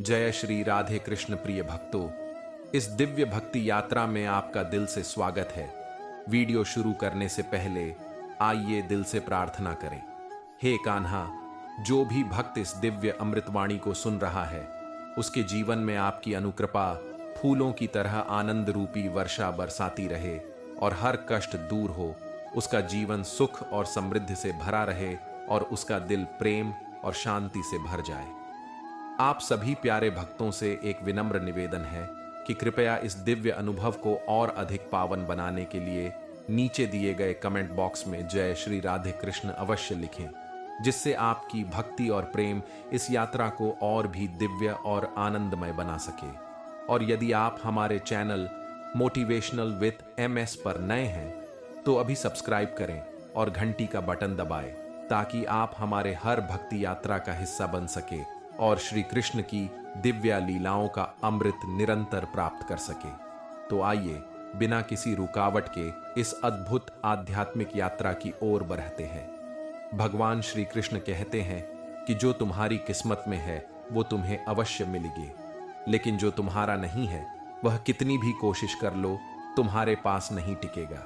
जय श्री राधे कृष्ण प्रिय भक्तों, इस दिव्य भक्ति यात्रा में आपका दिल से स्वागत है। वीडियो शुरू करने से पहले आइए दिल से प्रार्थना करें। हे कान्हा, जो भी भक्त इस दिव्य अमृतवाणी को सुन रहा है, उसके जीवन में आपकी अनुकृपा फूलों की तरह आनंद रूपी वर्षा बरसाती रहे और हर कष्ट दूर हो, उसका जीवन सुख और समृद्धि से भरा रहे और उसका दिल प्रेम और शांति से भर जाए। आप सभी प्यारे भक्तों से एक विनम्र निवेदन है कि कृपया इस दिव्य अनुभव को और अधिक पावन बनाने के लिए नीचे दिए गए कमेंट बॉक्स में जय श्री राधे कृष्ण अवश्य लिखें, जिससे आपकी भक्ति और प्रेम इस यात्रा को और भी दिव्य और आनंदमय बना सके। और यदि आप हमारे चैनल मोटिवेशनल विद MS पर नए हैं तो अभी सब्सक्राइब करें और घंटी का बटन दबाएं, ताकि आप हमारे हर भक्ति यात्रा का हिस्सा बन सके और श्री कृष्ण की दिव्य लीलाओं का अमृत निरंतर प्राप्त कर सके। तो आइए बिना किसी रुकावट के इस अद्भुत आध्यात्मिक यात्रा की ओर बढ़ते हैं। भगवान श्री कृष्ण कहते हैं कि जो तुम्हारी किस्मत में है वो तुम्हें अवश्य मिलेगी, लेकिन जो तुम्हारा नहीं है वह कितनी भी कोशिश कर लो तुम्हारे पास नहीं टिकेगा।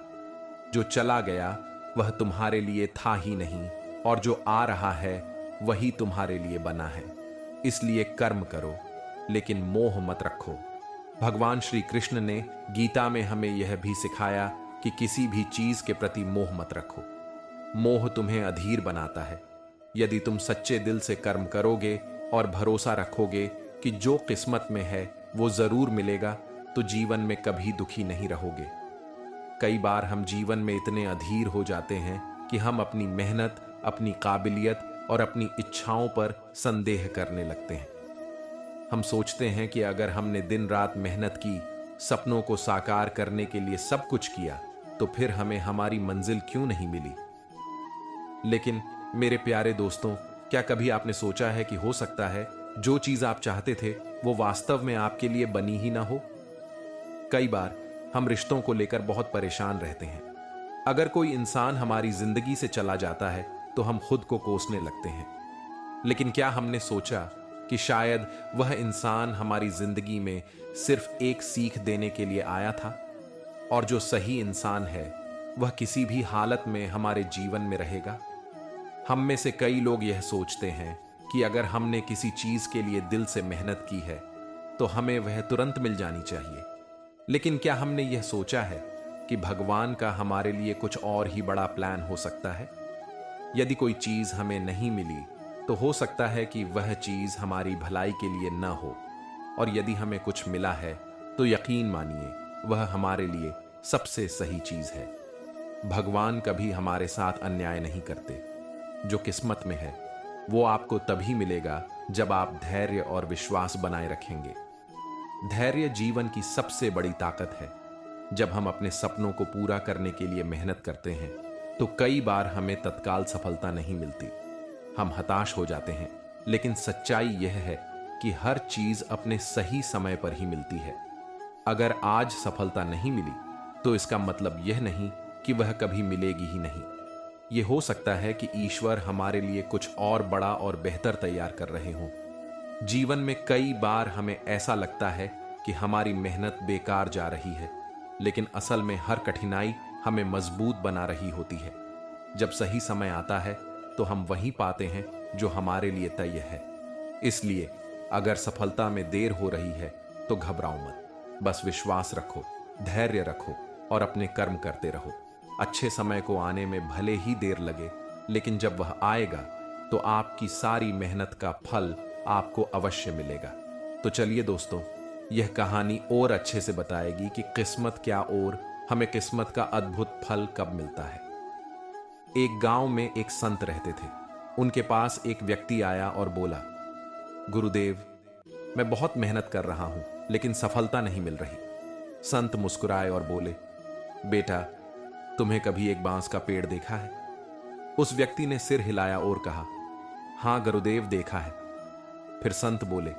जो चला गया वह तुम्हारे लिए था ही नहीं, और जो आ रहा है वही तुम्हारे लिए बना है। इसलिए कर्म करो, लेकिन मोह मत रखो। भगवान श्री कृष्ण ने गीता में हमें यह भी सिखाया कि किसी भी चीज के प्रति मोह मत रखो। मोह तुम्हें अधीर बनाता है। यदि तुम सच्चे दिल से कर्म करोगे और भरोसा रखोगे कि जो किस्मत में है वो जरूर मिलेगा, तो जीवन में कभी दुखी नहीं रहोगे। कई बार हम जीवन में इतने अधीर हो जाते हैं कि हम अपनी मेहनत, अपनी काबिलियत और अपनी इच्छाओं पर संदेह करने लगते हैं। हम सोचते हैं कि अगर हमने दिन रात मेहनत की, सपनों को साकार करने के लिए सब कुछ किया, तो फिर हमें हमारी मंजिल क्यों नहीं मिली। लेकिन मेरे प्यारे दोस्तों, क्या कभी आपने सोचा है कि हो सकता है जो चीज आप चाहते थे वो वास्तव में आपके लिए बनी ही ना हो। कई बार हम रिश्तों को लेकर बहुत परेशान रहते हैं। अगर कोई इंसान हमारी जिंदगी से चला जाता है तो हम खुद को कोसने लगते हैं, लेकिन क्या हमने सोचा कि शायद वह इंसान हमारी जिंदगी में सिर्फ एक सीख देने के लिए आया था, और जो सही इंसान है वह किसी भी हालत में हमारे जीवन में रहेगा। हम में से कई लोग यह सोचते हैं कि अगर हमने किसी चीज के लिए दिल से मेहनत की है तो हमें वह तुरंत मिल जानी चाहिए। लेकिन क्या हमने यह सोचा है कि भगवान का हमारे लिए कुछ और ही बड़ा प्लान हो सकता है। यदि कोई चीज हमें नहीं मिली तो हो सकता है कि वह चीज हमारी भलाई के लिए न हो, और यदि हमें कुछ मिला है तो यकीन मानिए वह हमारे लिए सबसे सही चीज है। भगवान कभी हमारे साथ अन्याय नहीं करते। जो किस्मत में है वो आपको तभी मिलेगा जब आप धैर्य और विश्वास बनाए रखेंगे। धैर्य जीवन की सबसे बड़ी ताकत है। जब हम अपने सपनों को पूरा करने के लिए मेहनत करते हैं तो कई बार हमें तत्काल सफलता नहीं मिलती। हम हताश हो जाते हैं, लेकिन सच्चाई यह है कि हर चीज अपने सही समय पर ही मिलती है। अगर आज सफलता नहीं मिली तो इसका मतलब यह नहीं कि वह कभी मिलेगी ही नहीं। यह हो सकता है कि ईश्वर हमारे लिए कुछ और बड़ा और बेहतर तैयार कर रहे हों। जीवन में कई बार हमें ऐसा लगता है कि हमारी मेहनत बेकार जा रही है, लेकिन असल में हर कठिनाई हमें मजबूत बना रही होती है। जब सही समय आता है तो हम वही पाते हैं जो हमारे लिए तय है। इसलिए अगर सफलता में देर हो रही है तो घबराओ मत, बस विश्वास रखो, धैर्य रखो और अपने कर्म करते रहो। अच्छे समय को आने में भले ही देर लगे, लेकिन जब वह आएगा तो आपकी सारी मेहनत का फल आपको अवश्य मिलेगा। तो चलिए दोस्तों, यह कहानी और अच्छे से बताएगी कि किस्मत क्या और हमें किस्मत का अद्भुत फल कब मिलता है। एक गांव में एक संत रहते थे। उनके पास एक व्यक्ति आया और बोला, गुरुदेव, मैं बहुत मेहनत कर रहा हूं लेकिन सफलता नहीं मिल रही। संत मुस्कुराए और बोले, बेटा, तुम्हें कभी एक बांस का पेड़ देखा है? उस व्यक्ति ने सिर हिलाया और कहा, हां गुरुदेव, देखा है। फिर संत बोले,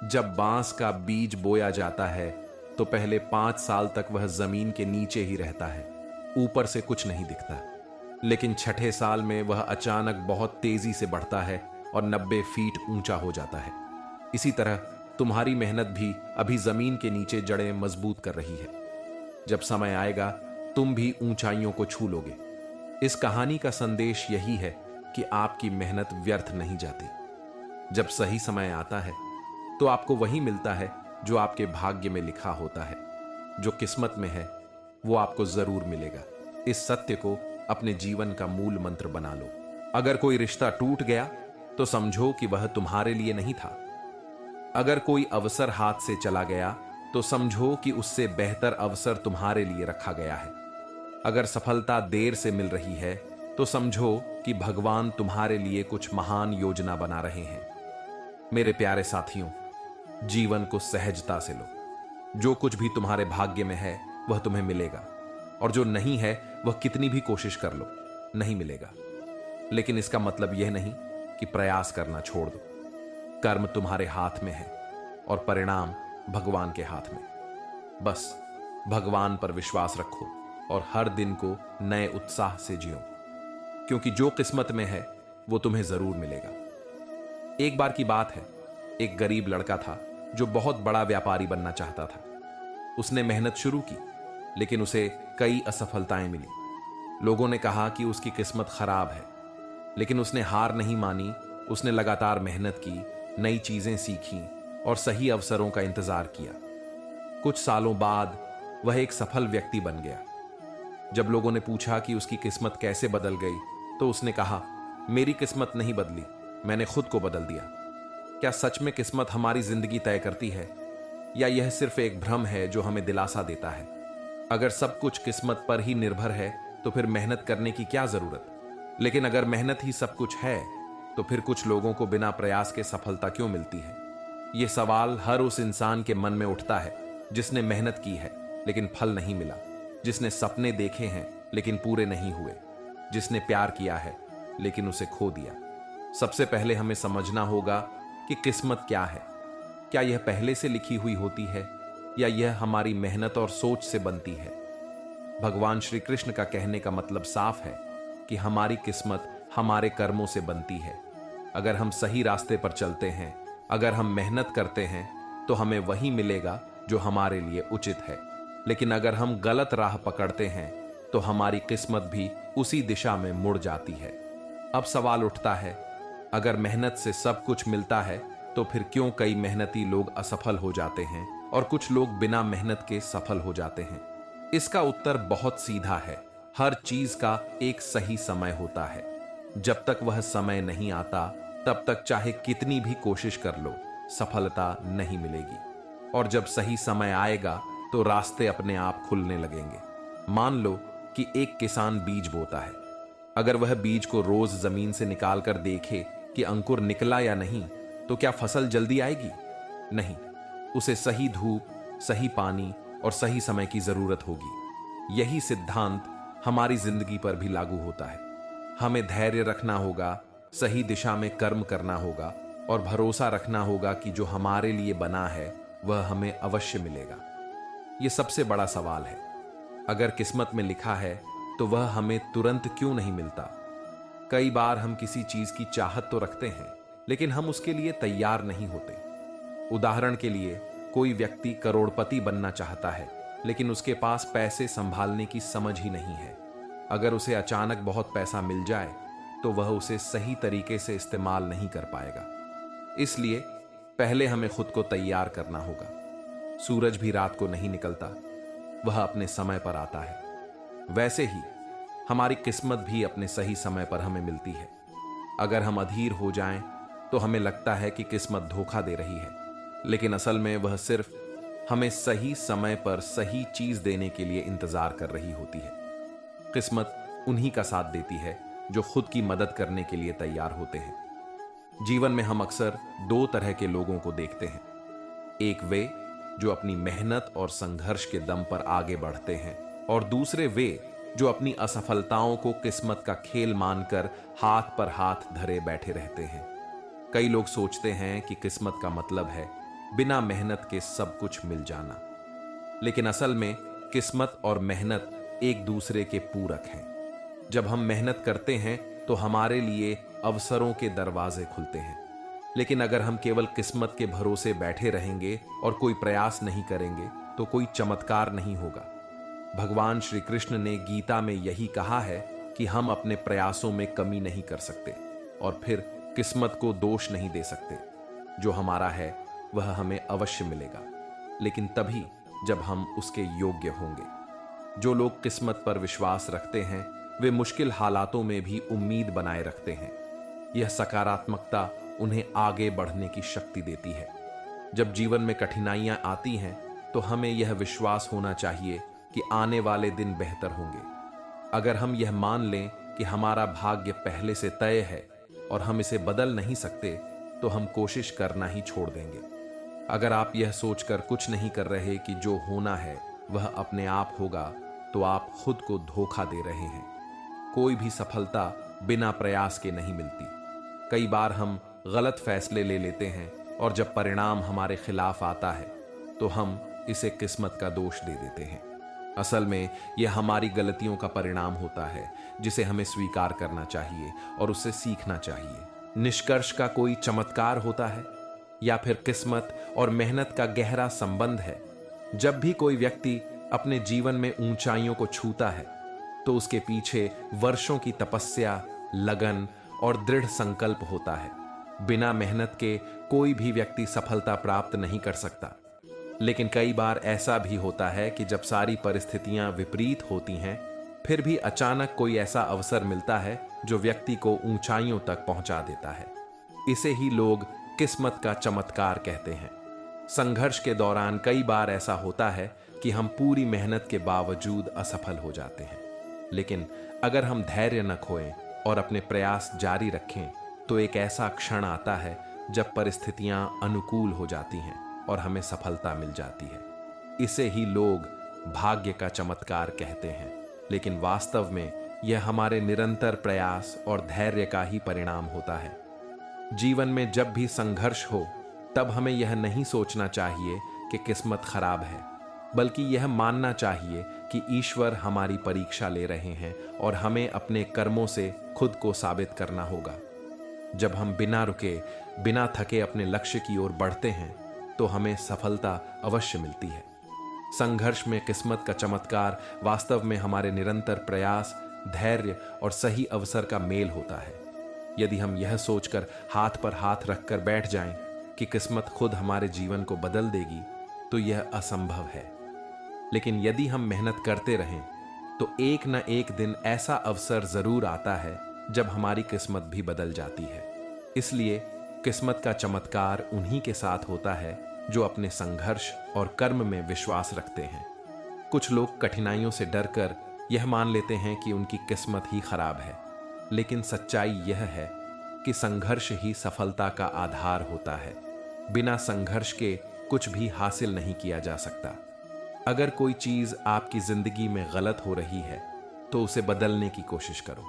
जब बांस का बीज बोया जाता है तो पहले 5 साल तक वह जमीन के नीचे ही रहता है, ऊपर से कुछ नहीं दिखता। लेकिन छठे साल में वह अचानक बहुत तेजी से बढ़ता है और 90 फीट ऊंचा हो जाता है। इसी तरह तुम्हारी मेहनत भी अभी जमीन के नीचे जड़ें मजबूत कर रही है। जब समय आएगा तुम भी ऊंचाइयों को छू लोगे। इस कहानी का संदेश यही है कि आपकी मेहनत व्यर्थ नहीं जाती। जब सही समय आता है तो आपको वही मिलता है जो आपके भाग्य में लिखा होता है। जो किस्मत में है वो आपको जरूर मिलेगा। इस सत्य को अपने जीवन का मूल मंत्र बना लो। अगर कोई रिश्ता टूट गया तो समझो कि वह तुम्हारे लिए नहीं था। अगर कोई अवसर हाथ से चला गया तो समझो कि उससे बेहतर अवसर तुम्हारे लिए रखा गया है। अगर सफलता देर से मिल रही है तो समझो कि भगवान तुम्हारे लिए कुछ महान योजना बना रहे हैं। मेरे प्यारे साथियों, जीवन को सहजता से लो। जो कुछ भी तुम्हारे भाग्य में है वह तुम्हें मिलेगा, और जो नहीं है वह कितनी भी कोशिश कर लो नहीं मिलेगा। लेकिन इसका मतलब यह नहीं कि प्रयास करना छोड़ दो। कर्म तुम्हारे हाथ में है और परिणाम भगवान के हाथ में। बस भगवान पर विश्वास रखो और हर दिन को नए उत्साह से जियो, क्योंकि जो किस्मत में है वो तुम्हें जरूर मिलेगा। एक बार की बात है, एक गरीब लड़का था जो बहुत बड़ा व्यापारी बनना चाहता था। उसने मेहनत शुरू की, लेकिन उसे कई असफलताएं मिली। लोगों ने कहा कि उसकी किस्मत खराब है, लेकिन उसने हार नहीं मानी। उसने लगातार मेहनत की, नई चीजें सीखी और सही अवसरों का इंतजार किया। कुछ सालों बाद वह एक सफल व्यक्ति बन गया। जब लोगों ने पूछा कि उसकी किस्मत कैसे बदल गई, तो उसने कहा, मेरी किस्मत नहीं बदली, मैंने खुद को बदल दिया। क्या सच में किस्मत हमारी जिंदगी तय करती है, या यह सिर्फ एक भ्रम है जो हमें दिलासा देता है? अगर सब कुछ किस्मत पर ही निर्भर है तो फिर मेहनत करने की क्या जरूरत? लेकिन अगर मेहनत ही सब कुछ है तो फिर कुछ लोगों को बिना प्रयास के सफलता क्यों मिलती है? यह सवाल हर उस इंसान के मन में उठता है जिसने मेहनत की है लेकिन फल नहीं मिला, जिसने सपने देखे हैं लेकिन पूरे नहीं हुए, जिसने प्यार किया है लेकिन उसे खो दिया। सबसे पहले हमें समझना होगा कि किस्मत क्या है। क्या यह पहले से लिखी हुई होती है, या यह हमारी मेहनत और सोच से बनती है? भगवान श्री कृष्ण का कहने का मतलब साफ है कि हमारी किस्मत हमारे कर्मों से बनती है। अगर हम सही रास्ते पर चलते हैं, अगर हम मेहनत करते हैं, तो हमें वही मिलेगा जो हमारे लिए उचित है। लेकिन अगर हम गलत राह पकड़ते हैं तो हमारी किस्मत भी उसी दिशा में मुड़ जाती है। अब सवाल उठता है, अगर मेहनत से सब कुछ मिलता है तो फिर क्यों कई मेहनती लोग असफल हो जाते हैं और कुछ लोग बिना मेहनत के सफल हो जाते हैं? इसका उत्तर बहुत सीधा है। हर चीज का एक सही समय होता है। जब तक वह समय नहीं आता तब तक चाहे कितनी भी कोशिश कर लो, सफलता नहीं मिलेगी। और जब सही समय आएगा तो रास्ते अपने आप खुलने लगेंगे। मान लो कि एक किसान बीज बोता है। अगर वह बीज को रोज जमीन से निकाल कर देखे कि अंकुर निकला या नहीं, तो क्या फसल जल्दी आएगी? नहीं। उसे सही धूप, सही पानी और सही समय की जरूरत होगी। यही सिद्धांत हमारी जिंदगी पर भी लागू होता है। हमें धैर्य रखना होगा, सही दिशा में कर्म करना होगा और भरोसा रखना होगा कि जो हमारे लिए बना है वह हमें अवश्य मिलेगा। यह सबसे बड़ा सवाल है। अगर किस्मत में लिखा है तो वह हमें तुरंत क्यों नहीं मिलता? कई बार हम किसी चीज की चाहत तो रखते हैं, लेकिन हम उसके लिए तैयार नहीं होते। उदाहरण के लिए, कोई व्यक्ति करोड़पति बनना चाहता है, लेकिन उसके पास पैसे संभालने की समझ ही नहीं है। अगर उसे अचानक बहुत पैसा मिल जाए तो वह उसे सही तरीके से इस्तेमाल नहीं कर पाएगा। इसलिए पहले हमें खुद को तैयार करना होगा। सूरज भी रात को नहीं निकलता, वह अपने समय पर आता है। वैसे ही हमारी किस्मत भी अपने सही समय पर हमें मिलती है। अगर हम अधीर हो जाएं तो हमें लगता है कि किस्मत धोखा दे रही है, लेकिन असल में वह सिर्फ हमें सही समय पर सही चीज देने के लिए इंतजार कर रही होती है। किस्मत उन्हीं का साथ देती है जो खुद की मदद करने के लिए तैयार होते हैं। जीवन में हम अक्सर दो तरह के लोगों को देखते हैं। एक वे जो अपनी मेहनत और संघर्ष के दम पर आगे बढ़ते हैं, और दूसरे वे जो अपनी असफलताओं को किस्मत का खेल मानकर हाथ पर हाथ धरे बैठे रहते हैं। कई लोग सोचते हैं कि किस्मत का मतलब है बिना मेहनत के सब कुछ मिल जाना, लेकिन असल में किस्मत और मेहनत एक दूसरे के पूरक हैं। जब हम मेहनत करते हैं तो हमारे लिए अवसरों के दरवाजे खुलते हैं। लेकिन अगर हम केवल किस्मत के भरोसे बैठे रहेंगे और कोई प्रयास नहीं करेंगे तो कोई चमत्कार नहीं होगा। भगवान श्री कृष्ण ने गीता में यही कहा है कि हम अपने प्रयासों में कमी नहीं कर सकते और फिर किस्मत को दोष नहीं दे सकते। जो हमारा है वह हमें अवश्य मिलेगा, लेकिन तभी जब हम उसके योग्य होंगे। जो लोग किस्मत पर विश्वास रखते हैं वे मुश्किल हालातों में भी उम्मीद बनाए रखते हैं। यह सकारात्मकता उन्हें आगे बढ़ने की शक्ति देती है। जब जीवन में कठिनाइयां आती हैं तो हमें यह विश्वास होना चाहिए कि आने वाले दिन बेहतर होंगे। अगर हम यह मान लें कि हमारा भाग्य पहले से तय है और हम इसे बदल नहीं सकते तो हम कोशिश करना ही छोड़ देंगे। अगर आप यह सोचकर कुछ नहीं कर रहे कि जो होना है वह अपने आप होगा तो आप खुद को धोखा दे रहे हैं। कोई भी सफलता बिना प्रयास के नहीं मिलती। कई बार हम गलत फैसले ले लेते हैं और जब परिणाम हमारे खिलाफ आता है तो हम इसे किस्मत का दोष दे देते हैं। असल में यह हमारी गलतियों का परिणाम होता है जिसे हमें स्वीकार करना चाहिए और उससे सीखना चाहिए। निष्कर्ष का कोई चमत्कार होता है या फिर किस्मत और मेहनत का गहरा संबंध है। जब भी कोई व्यक्ति अपने जीवन में ऊंचाइयों को छूता है तो उसके पीछे वर्षों की तपस्या, लगन और दृढ़ संकल्प होता है। बिना मेहनत के कोई भी व्यक्ति सफलता प्राप्त नहीं कर सकता। लेकिन कई बार ऐसा भी होता है कि जब सारी परिस्थितियां विपरीत होती हैं फिर भी अचानक कोई ऐसा अवसर मिलता है जो व्यक्ति को ऊंचाइयों तक पहुंचा देता है। इसे ही लोग किस्मत का चमत्कार कहते हैं। संघर्ष के दौरान कई बार ऐसा होता है कि हम पूरी मेहनत के बावजूद असफल हो जाते हैं, लेकिन अगर हम धैर्य न खोएं और अपने प्रयास जारी रखें तो एक ऐसा क्षण आता है जब परिस्थितियां अनुकूल हो जाती हैं और हमें सफलता मिल जाती है। इसे ही लोग भाग्य का चमत्कार कहते हैं, लेकिन वास्तव में यह हमारे निरंतर प्रयास और धैर्य का ही परिणाम होता है। जीवन में जब भी संघर्ष हो तब हमें यह नहीं सोचना चाहिए कि किस्मत खराब है, बल्कि यह मानना चाहिए कि ईश्वर हमारी परीक्षा ले रहे हैं और हमें अपने कर्मों से खुद को साबित करना होगा। जब हम बिना रुके, बिना थके अपने लक्ष्य की ओर बढ़ते हैं तो हमें सफलता अवश्य मिलती है। संघर्ष में किस्मत का चमत्कार वास्तव में हमारे निरंतर प्रयास, धैर्य और सही अवसर का मेल होता है। यदि हम यह सोचकर हाथ पर हाथ रखकर बैठ जाएं कि किस्मत खुद हमारे जीवन को बदल देगी तो यह असंभव है। लेकिन यदि हम मेहनत करते रहें तो एक न एक दिन ऐसा अवसर जरूर आता है जब हमारी किस्मत भी बदल जाती है। इसलिए किस्मत का चमत्कार उन्हीं के साथ होता है जो अपने संघर्ष और कर्म में विश्वास रखते हैं। कुछ लोग कठिनाइयों से डरकर यह मान लेते हैं कि उनकी किस्मत ही खराब है, लेकिन सच्चाई यह है कि संघर्ष ही सफलता का आधार होता है। बिना संघर्ष के कुछ भी हासिल नहीं किया जा सकता। अगर कोई चीज आपकी जिंदगी में गलत हो रही है तो उसे बदलने की कोशिश करो।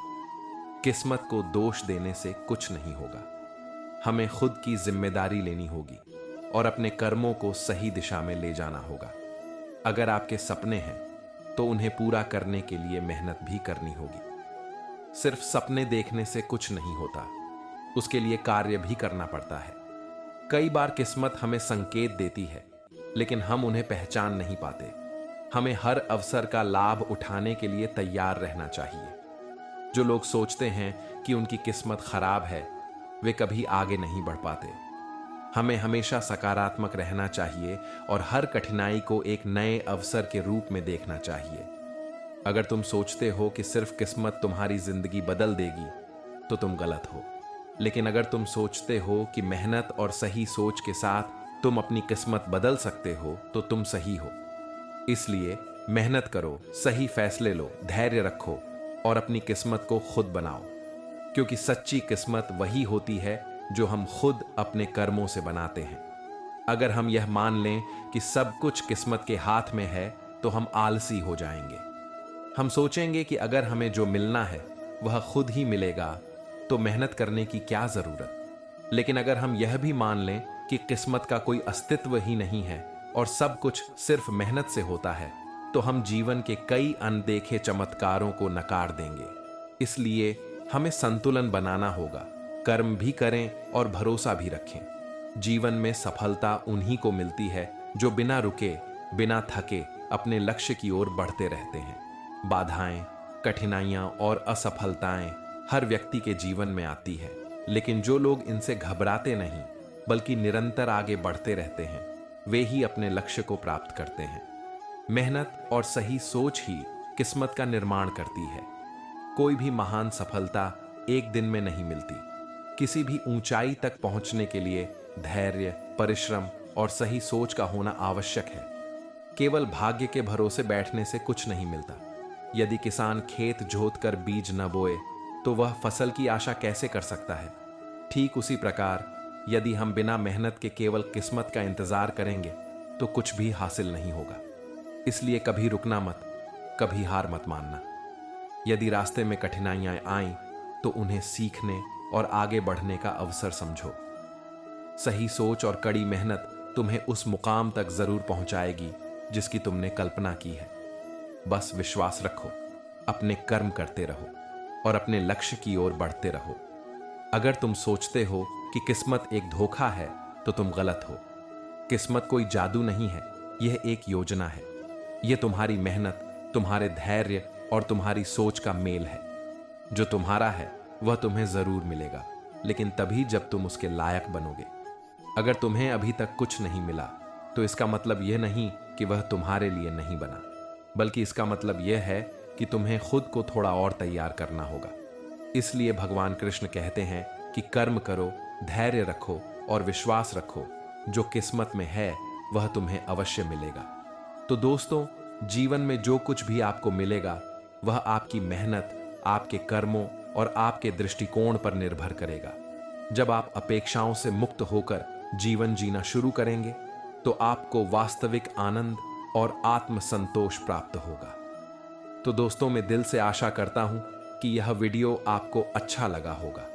किस्मत को दोष देने से कुछ नहीं होगा। हमें खुद की जिम्मेदारी लेनी होगी और अपने कर्मों को सही दिशा में ले जाना होगा। अगर आपके सपने हैं तो उन्हें पूरा करने के लिए मेहनत भी करनी होगी। सिर्फ सपने देखने से कुछ नहीं होता, उसके लिए कार्य भी करना पड़ता है। कई बार किस्मत हमें संकेत देती है, लेकिन हम उन्हें पहचान नहीं पाते। हमें हर अवसर का लाभ उठाने के लिए तैयार रहना चाहिए। जो लोग सोचते हैं कि उनकी किस्मत खराब है, वे कभी आगे नहीं बढ़ पाते। हमें हमेशा सकारात्मक रहना चाहिए और हर कठिनाई को एक नए अवसर के रूप में देखना चाहिए। अगर तुम सोचते हो कि सिर्फ किस्मत तुम्हारी जिंदगी बदल देगी तो तुम गलत हो। लेकिन अगर तुम सोचते हो कि मेहनत और सही सोच के साथ तुम अपनी किस्मत बदल सकते हो तो तुम सही हो। इसलिए मेहनत करो, सही फैसले लो, धैर्य रखो और अपनी किस्मत को खुद बनाओ, क्योंकि सच्ची किस्मत वही होती है जो हम खुद अपने कर्मों से बनाते हैं। अगर हम यह मान लें कि सब कुछ किस्मत के हाथ में है तो हम आलसी हो जाएंगे। हम सोचेंगे कि अगर हमें जो मिलना है वह खुद ही मिलेगा तो मेहनत करने की क्या जरूरत। लेकिन अगर हम यह भी मान लें कि किस्मत का कोई अस्तित्व ही नहीं है और सब कुछ सिर्फ मेहनत से होता है तो हम जीवन के कई अनदेखे चमत्कारों को नकार देंगे। इसलिए हमें संतुलन बनाना होगा। कर्म भी करें और भरोसा भी रखें। जीवन में सफलता उन्हीं को मिलती है जो बिना रुके, बिना थके अपने लक्ष्य की ओर बढ़ते रहते हैं। बाधाएं, कठिनाइयां और असफलताएं हर व्यक्ति के जीवन में आती है, लेकिन जो लोग इनसे घबराते नहीं बल्कि निरंतर आगे बढ़ते रहते हैं, वे ही अपने लक्ष्य को प्राप्त करते हैं। मेहनत और सही सोच ही किस्मत का निर्माण करती है। कोई भी महान सफलता एक दिन में नहीं मिलती। किसी भी ऊंचाई तक पहुंचने के लिए धैर्य, परिश्रम और सही सोच का होना आवश्यक है। केवल भाग्य के भरोसे बैठने से कुछ नहीं मिलता। यदि किसान खेत जोत कर बीज न बोए तो वह फसल की आशा कैसे कर सकता है? ठीक उसी प्रकार यदि हम बिना मेहनत के केवल किस्मत का इंतजार करेंगे तो कुछ भी हासिल नहीं होगा। इसलिए कभी रुकना मत, कभी हार मत मानना। यदि रास्ते में कठिनाइयां आईं तो उन्हें सीखने और आगे बढ़ने का अवसर समझो। सही सोच और कड़ी मेहनत तुम्हें उस मुकाम तक जरूर पहुंचाएगी जिसकी तुमने कल्पना की है। बस विश्वास रखो, अपने कर्म करते रहो और अपने लक्ष्य की ओर बढ़ते रहो। अगर तुम सोचते हो कि किस्मत एक धोखा है तो तुम गलत हो। किस्मत कोई जादू नहीं है, यह एक योजना है। यह तुम्हारी मेहनत, तुम्हारे धैर्य और तुम्हारी सोच का मेल है। जो तुम्हारा है वह तुम्हें जरूर मिलेगा, लेकिन तभी जब तुम उसके लायक बनोगे। अगर तुम्हें अभी तक कुछ नहीं मिला तो इसका मतलब यह नहीं कि वह तुम्हारे लिए नहीं बना, बल्कि इसका मतलब यह है कि तुम्हें खुद को थोड़ा और तैयार करना होगा। इसलिए भगवान कृष्ण कहते हैं कि कर्म करो, धैर्य रखो और विश्वास रखो। जो किस्मत में है वह तुम्हें अवश्य मिलेगा। तो दोस्तों, जीवन में जो कुछ भी आपको मिलेगा वह आपकी मेहनत, आपके कर्मों और आपके दृष्टिकोण पर निर्भर करेगा। जब आप अपेक्षाओं से मुक्त होकर जीवन जीना शुरू करेंगे तो आपको वास्तविक आनंद और आत्मसंतोष प्राप्त होगा। तो दोस्तों, मैं दिल से आशा करता हूं कि यह वीडियो आपको अच्छा लगा होगा।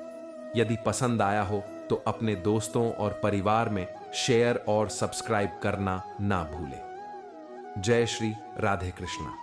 यदि पसंद आया हो तो अपने दोस्तों और परिवार में शेयर और सब्सक्राइब करना ना भूलें। जय श्री राधे कृष्णा।